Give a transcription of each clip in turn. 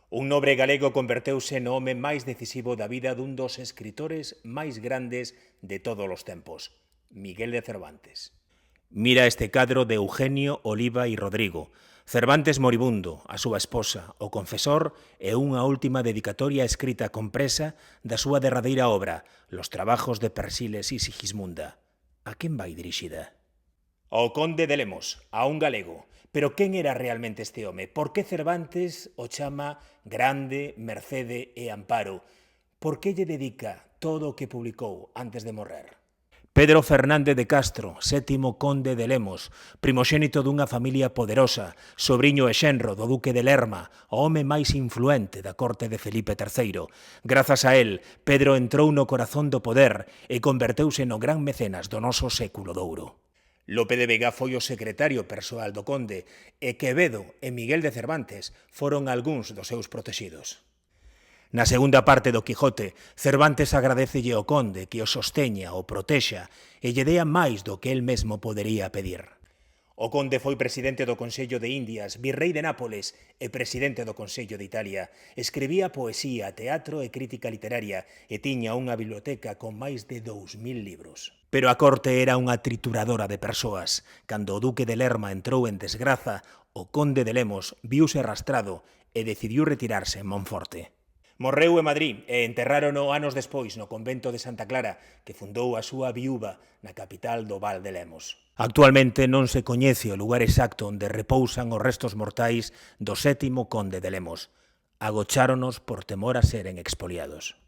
Un nobre galego converteuse no home máis decisivo da vida dun dos escritores máis grandes de todos os tempos, Miguel de Cervantes. Mira este cadro de Eugenio, Oliva e Rodrigo. Cervantes moribundo, a súa esposa, o confesor e unha última dedicatoria escrita compresa da súa derradeira obra, Los trabajos de Persiles e Sigismunda. A quen vai dirixida? Ao conde de Lemos, a un galego. Pero quen era realmente este home? Por que Cervantes o chama Grande, Mercede e Amparo? Por que lle dedica todo o que publicou antes de morrer? Pedro Fernández de Castro, sétimo conde de Lemos, primoxénito dunha familia poderosa, sobriño e xenro do duque de Lerma, o home máis influente da corte de Felipe III. Grazas a él, Pedro entrou no corazón do poder e converteuse no gran mecenas do noso século de ouro. Lope de Vega foi o secretario persoal do conde e Quevedo e Miguel de Cervantes foron algúns dos seus protexidos. Na segunda parte do Quijote, Cervantes agradecelle ao conde que o sosteña, o protexa e lle dea máis do que el mesmo podería pedir. O conde foi presidente do Consello de Indias, virrei de Nápoles e presidente do Consello de Italia. Escribía poesía, teatro e crítica literaria e tiña unha biblioteca con máis de 2000 libros. Pero a corte era unha trituradora de persoas. Cando o duque de Lerma entrou en desgraza, o conde de Lemos viuse arrastrado e decidiu retirarse en Monforte. Morreu en Madrid e enterrárono anos despois no convento de Santa Clara, que fundou a súa viúva na capital do Val de Lemos. Actualmente non se coñece o lugar exacto onde repousan os restos mortais do sétimo conde de Lemos. Agocháronos por temor a seren expoliados.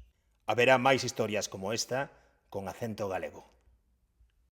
Haberá máis historias como esta con acento galego.